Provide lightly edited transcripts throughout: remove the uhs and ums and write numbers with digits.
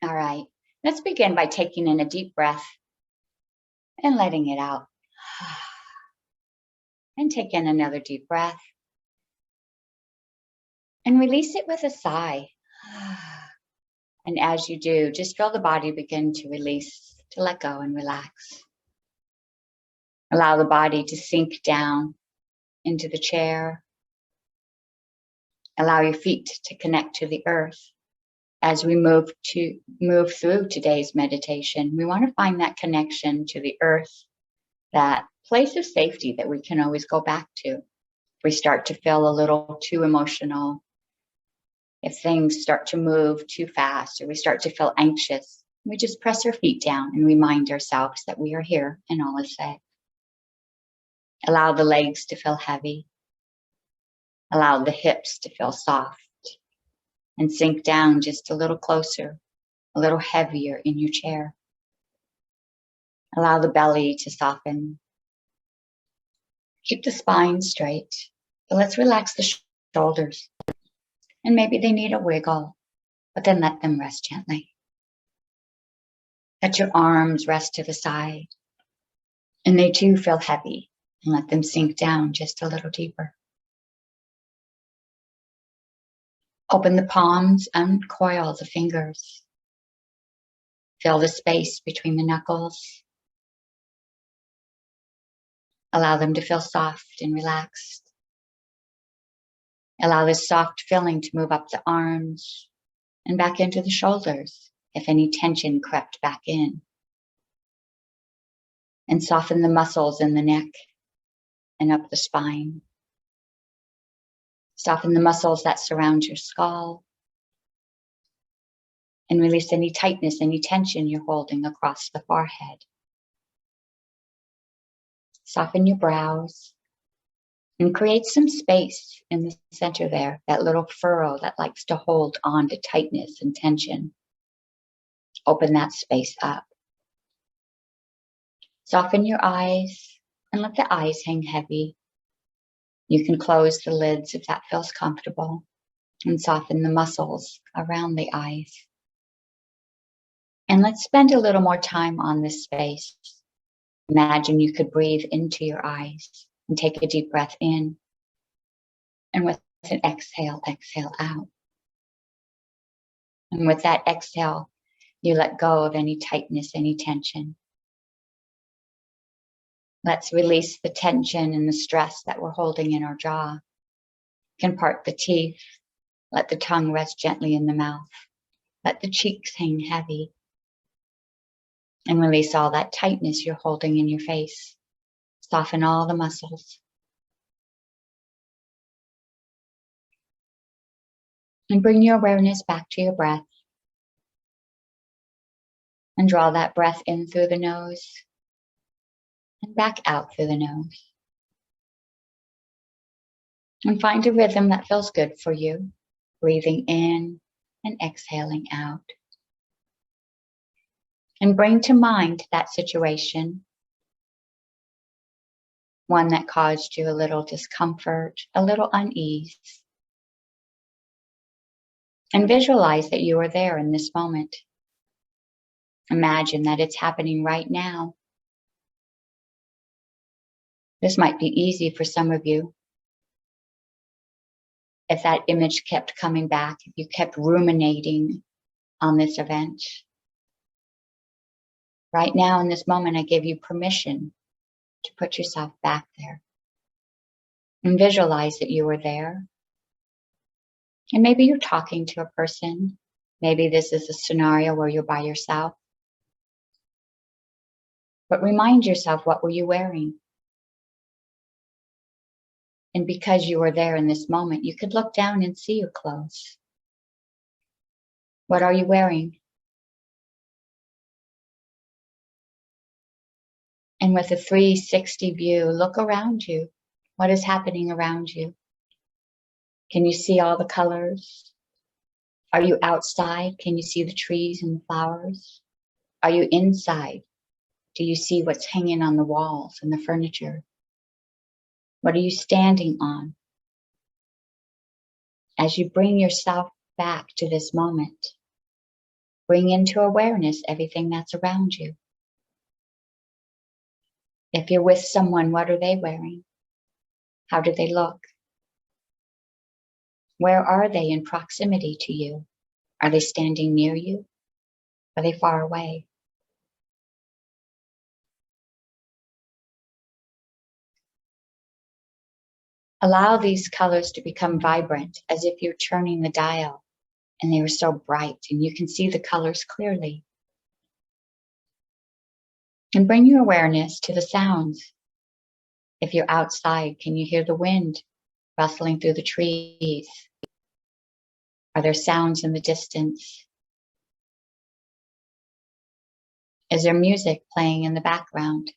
All right, let's begin by taking in a deep breath and letting it out. And take in another deep breath and release it with a sigh. And as you do, just feel the body begin to release, to let go and relax. Allow the body to sink down into the chair. Allow your feet to connect to the earth. As we move through today's meditation, we want to find that connection to the earth, that place of safety that we can always go back to. If we start to feel a little too emotional, if things start to move too fast, or we start to feel anxious, we just press our feet down and remind ourselves that we are here and all is safe. Allow the legs to feel heavy. Allow the hips to feel soft. And sink down just a little closer, a little heavier in your chair. Allow the belly to soften. Keep the spine straight. But let's relax the shoulders. And maybe they need a wiggle, but then let them rest gently. Let your arms rest to the side. And they too feel heavy, and let them sink down just a little deeper. Open the palms, uncoil the fingers. Fill the space between the knuckles. Allow them to feel soft and relaxed. Allow this soft feeling to move up the arms and back into the shoulders if any tension crept back in. And soften the muscles in the neck and up the spine. Soften the muscles that surround your skull. And release any tightness, any tension you're holding across the forehead. Soften your brows and create some space in the center there, that little furrow that likes to hold on to tightness and tension. Open that space up. Soften your eyes and let the eyes hang heavy. You can close the lids if that feels comfortable, and soften the muscles around the eyes. And let's spend a little more time on this space. Imagine you could breathe into your eyes and take a deep breath in. And with an exhale, exhale out. And with that exhale, you let go of any tightness, any tension. Let's release the tension and the stress that we're holding in our jaw. You can part the teeth. Let the tongue rest gently in the mouth. Let the cheeks hang heavy. And release all that tightness you're holding in your face. Soften all the muscles. And bring your awareness back to your breath. And draw that breath in through the nose and back out through the nose. And find a rhythm that feels good for you, breathing in and exhaling out. And bring to mind that situation, one that caused you a little discomfort, a little unease. And visualize that you are there in this moment. Imagine that it's happening right now. This might be easy for some of you. If that image kept coming back, if you kept ruminating on this event. Right now in this moment, I give you permission to put yourself back there. And visualize that you were there. And maybe you're talking to a person. Maybe this is a scenario where you're by yourself. But remind yourself, what were you wearing? And because you were there in this moment, you could look down and see your clothes. What are you wearing? And with a 360 view, look around you. What is happening around you? Can you see all the colors? Are you outside? Can you see the trees and the flowers? Are you inside? Do you see what's hanging on the walls and the furniture? What are you standing on? As you bring yourself back to this moment, Bring into awareness everything that's around you. If you're with someone, what are they wearing? How do they look? Where are they in proximity to you? Are they standing near you? Are they far away? Allow these colors to become vibrant, as if you're turning the dial and they are so bright and you can see the colors clearly. And bring your awareness to the sounds. If you're outside, can you hear the wind rustling through the trees? Are there sounds in the distance? Is there music playing in the background?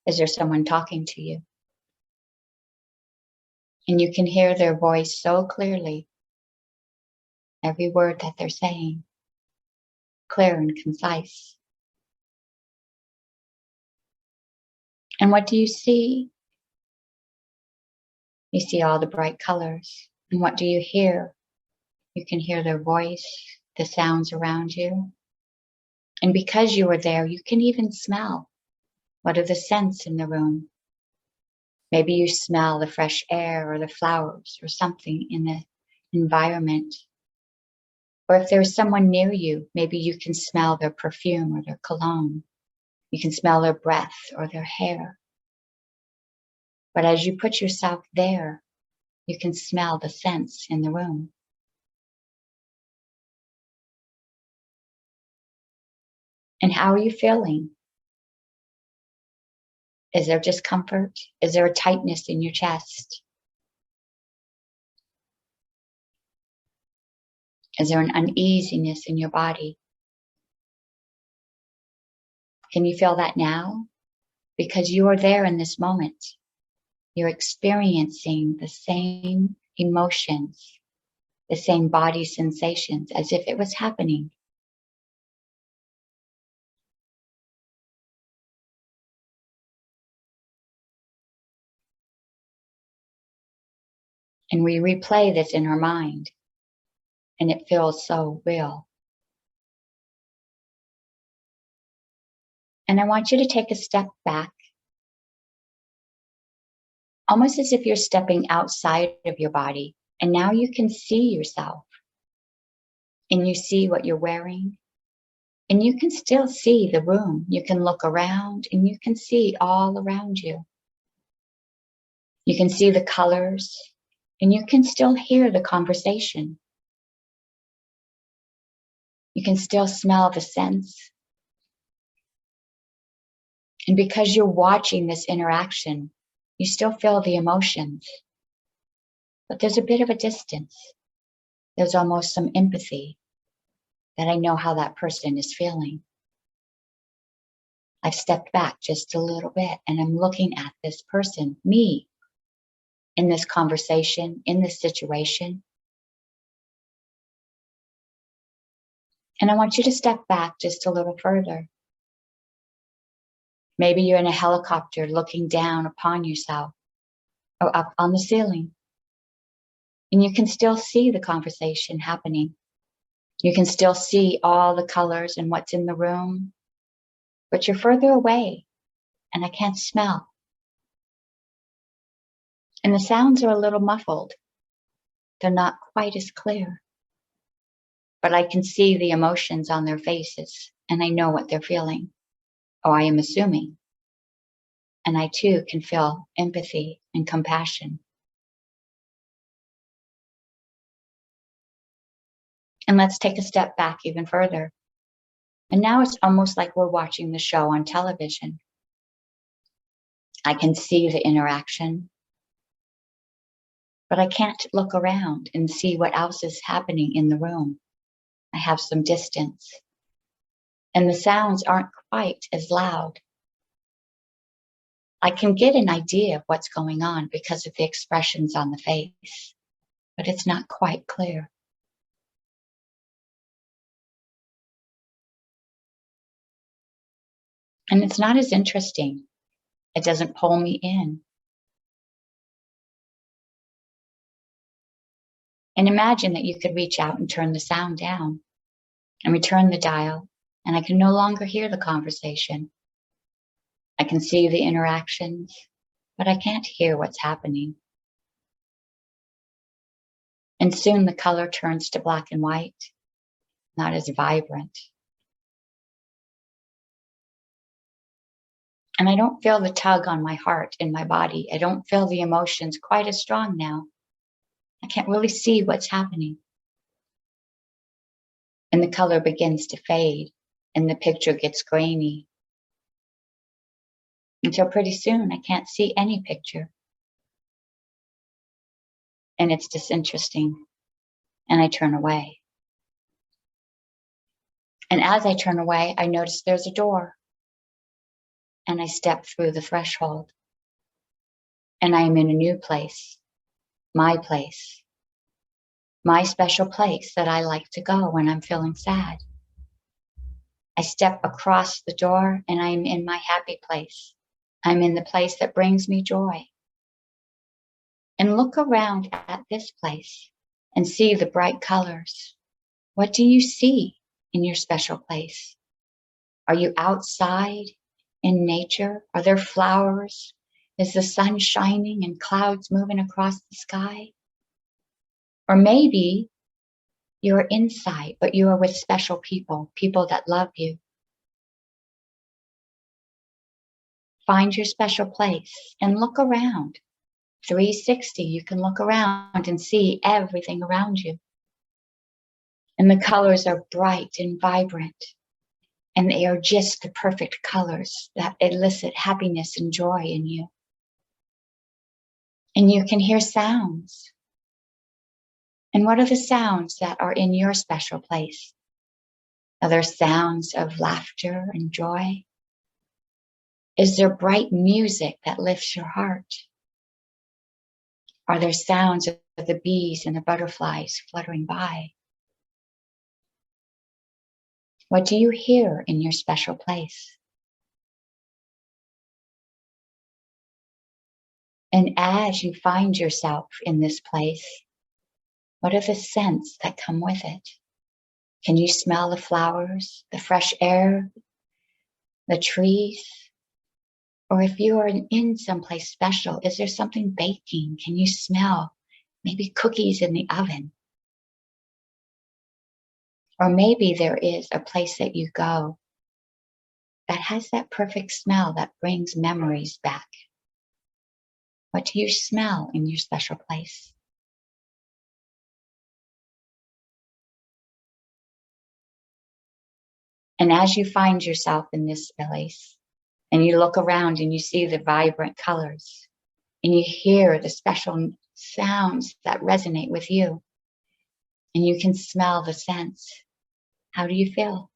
Is there someone talking to you? And you can hear their voice so clearly, every word that they're saying, clear and concise. And what do you see? You see all the bright colors. And what do you hear? You can hear their voice, the sounds around you. And because you are there, you can even smell. What are the scents in the room? Maybe you smell the fresh air or the flowers or something in the environment. Or if there's someone near you, maybe you can smell their perfume or their cologne. You can smell their breath or their hair. But as you put yourself there, you can smell the scents in the room. And how are you feeling? Is there discomfort? Is there a tightness in your chest? Is there an uneasiness in your body? Can you feel that now? Because you are there in this moment. You're experiencing the same emotions, the same body sensations as if it was happening. And we replay this in our mind, and it feels so real. And I want you to take a step back, almost as if you're stepping outside of your body, and now you can see yourself, and you see what you're wearing, and you can still see the room. You can look around, and you can see all around you. You can see the colors, and you can still hear the conversation. You can still smell the scents. And because you're watching this interaction, you still feel the emotions. But there's a bit of a distance. There's almost some empathy that I know how that person is feeling. I've stepped back just a little bit and I'm looking at this person, me, in this conversation, in this situation. And I want you to step back just a little further. Maybe you're in a helicopter looking down upon yourself or up on the ceiling. And you can still see the conversation happening. You can still see all the colors and what's in the room, but you're further away and I can't smell. And the sounds are a little muffled. They're not quite as clear, but I can see the emotions on their faces and I know what they're feeling. Oh, I am assuming. And I too can feel empathy and compassion. And let's take a step back even further. And now it's almost like we're watching the show on television. I can see the interaction, but I can't look around and see what else is happening in the room. I have some distance, and the sounds aren't quite as loud. I can get an idea of what's going on because of the expressions on the face, but it's not quite clear. And it's not as interesting. It doesn't pull me in. And imagine that you could reach out and turn the sound down. And we turn the dial, and I can no longer hear the conversation. I can see the interactions, but I can't hear what's happening. And soon the color turns to black and white, not as vibrant. And I don't feel the tug on my heart in my body. I don't feel the emotions quite as strong now. I can't really see what's happening. And the color begins to fade, and the picture gets grainy. Until pretty soon, I can't see any picture. And it's disinteresting, and I turn away. And as I turn away, I notice there's a door. And I step through the threshold. And I am in a new place, my special place that I like to go when I'm feeling sad. I step across the door and I'm in my happy place. I'm in the place that brings me joy. And look around at this place and see the bright colors. What do you see in your special place? Are you outside in nature? Are there flowers? Is the sun shining and clouds moving across the sky? Or maybe you're inside, but you are with special people, people that love you. Find your special place and look around. 360, you can look around and see everything around you. And the colors are bright and vibrant. And they are just the perfect colors that elicit happiness and joy in you. And you can hear sounds. And what are the sounds that are in your special place? Are there sounds of laughter and joy? Is there bright music that lifts your heart? Are there sounds of the bees and the butterflies fluttering by? What do you hear in your special place? And as you find yourself in this place, what are the scents that come with it? Can you smell the flowers, the fresh air, the trees? Or if you are in someplace special, is there something baking? Can you smell maybe cookies in the oven? Or maybe there is a place that you go that has that perfect smell that brings memories back. What do you smell in your special place? And as you find yourself in this place, and you look around and you see the vibrant colors, and you hear the special sounds that resonate with you, and you can smell the scents, how do you feel?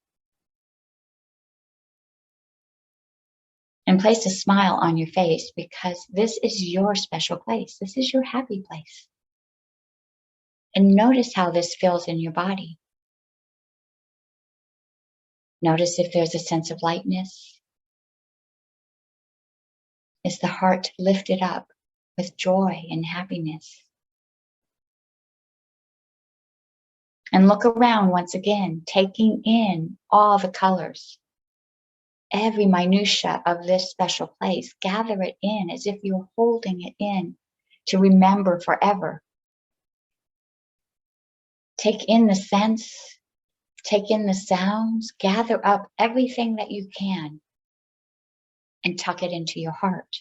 And place a smile on your face because this is your special place. This is your happy place. And notice how this feels in your body. Notice if there's a sense of lightness. Is the heart lifted up with joy and happiness? And look around once again, taking in all the colors. Every minutia of this special place, gather it in as if you're holding it in to remember forever. Take in the scents, take in the sounds, gather up everything that you can and tuck it into your heart.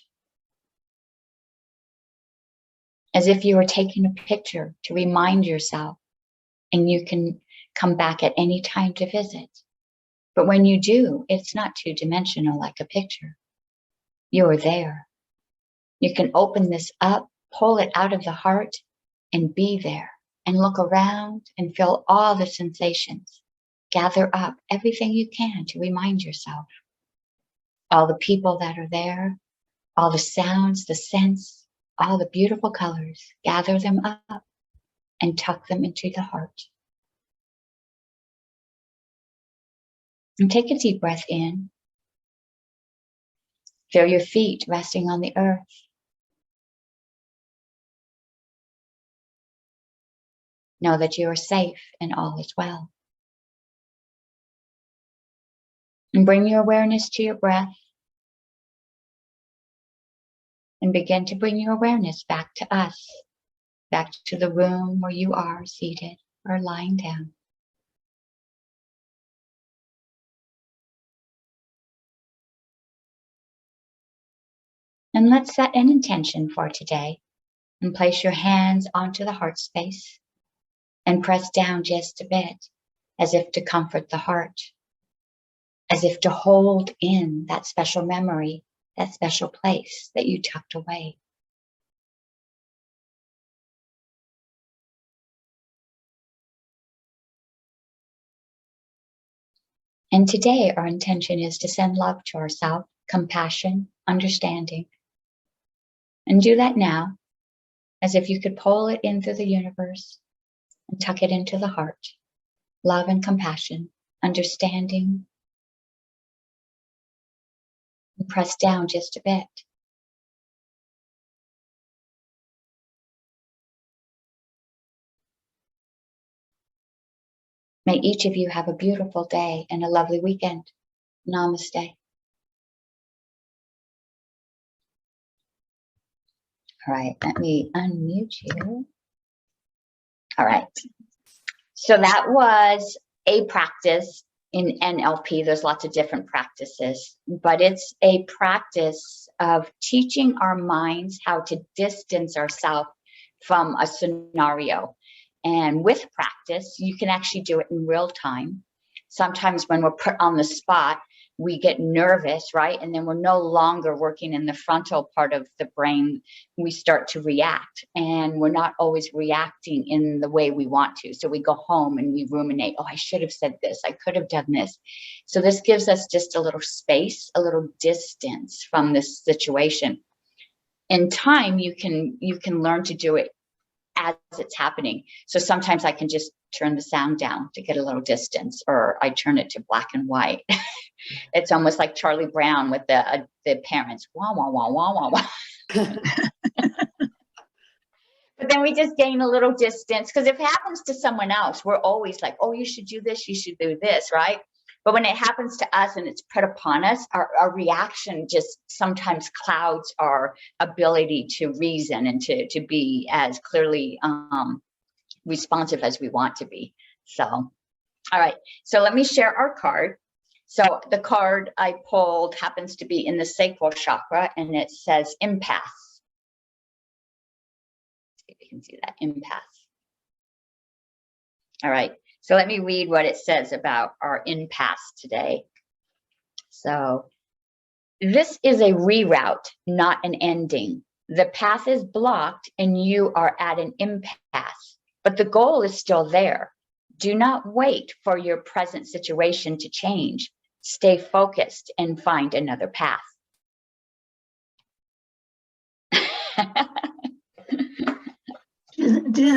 As if you were taking a picture to remind yourself, and you can come back at any time to visit. But when you do, it's not two-dimensional like a picture. You are there. You can open this up, pull it out of the heart, and be there. And look around and feel all the sensations. Gather up everything you can to remind yourself. All the people that are there, all the sounds, the scents, all the beautiful colors. Gather them up and tuck them into the heart. And take a deep breath in. Feel your feet resting on the earth. Know that you are safe and all is well. And bring your awareness to your breath. And begin to bring your awareness back to us, back to the room where you are seated or lying down. And let's set an intention for today. And place your hands onto the heart space and press down just a bit, as if to comfort the heart, as if to hold in that special memory, that special place that you tucked away. And today our intention is to send love to ourselves, compassion, understanding. And do that now, as if you could pull it in through the universe and tuck it into the heart. Love and compassion, understanding. And press down just a bit. May each of you have a beautiful day and a lovely weekend. Namaste. All right, let me unmute you. All right. So that was a practice in NLP. There's lots of different practices, but it's a practice of teaching our minds how to distance ourselves from a scenario. And with practice, you can actually do it in real time. Sometimes when we're put on the spot, we get nervous, right? And then we're no longer working in the frontal part of the brain. We start to react, and we're not always reacting in the way we want to. So we go home and we ruminate, oh, I should have said this. I could have done this. So this gives us just a little space, a little distance from this situation. In time, you can learn to do it as it's happening. So sometimes I can just turn the sound down to get a little distance, or I turn it to black and white. It's almost like Charlie Brown with the parents, wah, wah, wah, wah, wah, wah. But then we just gain a little distance, because if it happens to someone else, we're always like, oh, you should do this, you should do this, right? But when it happens to us and it's put upon us, our reaction just sometimes clouds our ability to reason and to be as clearly responsive as we want to be. So, all right. So let me share our card. So the card I pulled happens to be in the sacral chakra, and it says empath. See if you can see that, empath. All right. So let me read what it says about our empaths today. So this is a reroute, not an ending. The path is blocked and you are at an impasse, but the goal is still there. Do not wait for your present situation to change. Stay focused and find another path. Do